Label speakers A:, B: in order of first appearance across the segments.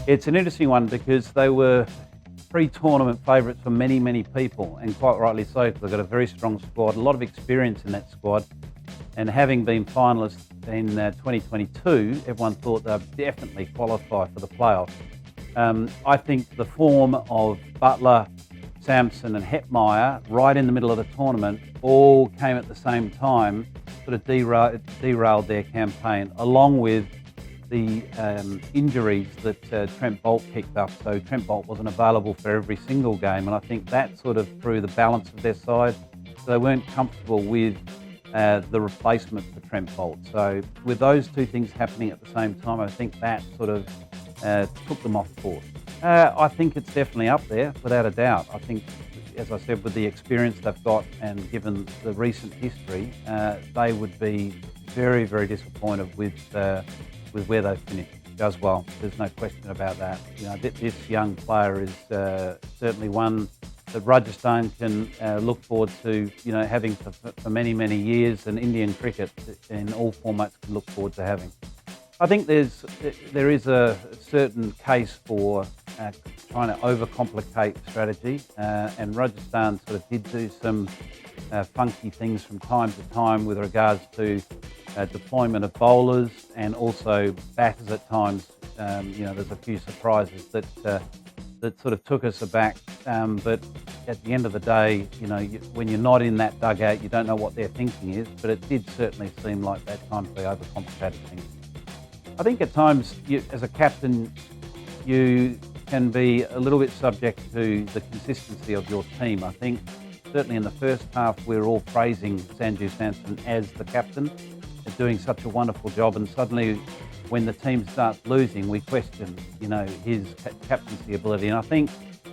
A: It's an interesting one because they were pre-tournament favourites for many, many people, and quite rightly so, because they've got a very strong squad, a lot of experience in that squad. And having been finalists in 2022, everyone thought they'd definitely qualify for the playoffs. I think the form of Buttler, Samson and Hetmyer right in the middle of the tournament all came at the same time, sort of derailed their campaign, along with the injuries that Trent Boult picked up. So Trent Boult wasn't available for every single game, and I think that sort of threw the balance of their side. So they weren't comfortable with the replacement for Trent Boult. So with those two things happening at the same time, I think that sort of took them off course. I think it's definitely up there, without a doubt. I think, as I said, with the experience they've got and given the recent history, they would be very, very disappointed with where they've finished. Jaiswal, there's no question about that. You know, this young player is certainly one that Rajasthan can look forward to, you know, having for many, many years, and Indian cricket in all formats can look forward to having. I think there is a certain case for trying to overcomplicate strategy, and Rajasthan sort of did do some funky things from time to time with regards to deployment of bowlers and also batters at times. You know, there's a few surprises that sort of took us aback, but at the end of the day, you know, when you're not in that dugout, you don't know what their thinking is, but it did certainly seem like that time they overcomplicated things. I think at times, as a captain, you can be a little bit subject to the consistency of your team. I think certainly in the first half, we're all praising Sanju Samson as the captain, doing such a wonderful job, and suddenly when the team starts losing, we question, you know, his captaincy ability. And I think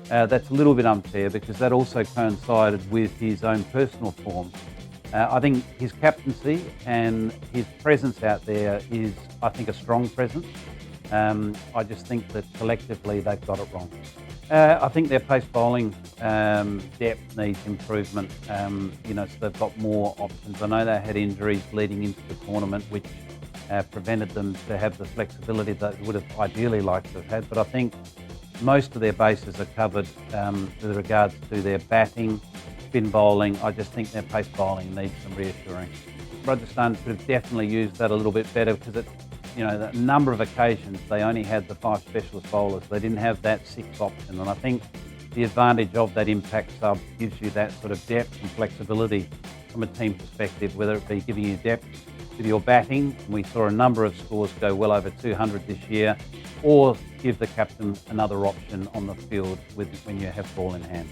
A: that's a little bit unfair because that also coincided with his own personal form. I think his captaincy and his presence out there is, I think, a strong presence. I just think that collectively they've got it wrong. I think their pace bowling depth needs improvement. You know, so they've got more options. I know they had injuries leading into the tournament, which prevented them to have the flexibility that they would have ideally liked to have had. But I think most of their bases are covered with regards to their batting, spin bowling. I just think their pace bowling needs some reassuring. Rajasthan could have definitely used that a little bit better because you know, a number of occasions they only had the 5 specialist bowlers. They didn't have that 6th option, and I think the advantage of that impact sub gives you that sort of depth and flexibility from a team perspective, whether it be giving you depth with your batting, and we saw a number of scores go well over 200 this year, or give the captain another option on the field when you have ball in hand.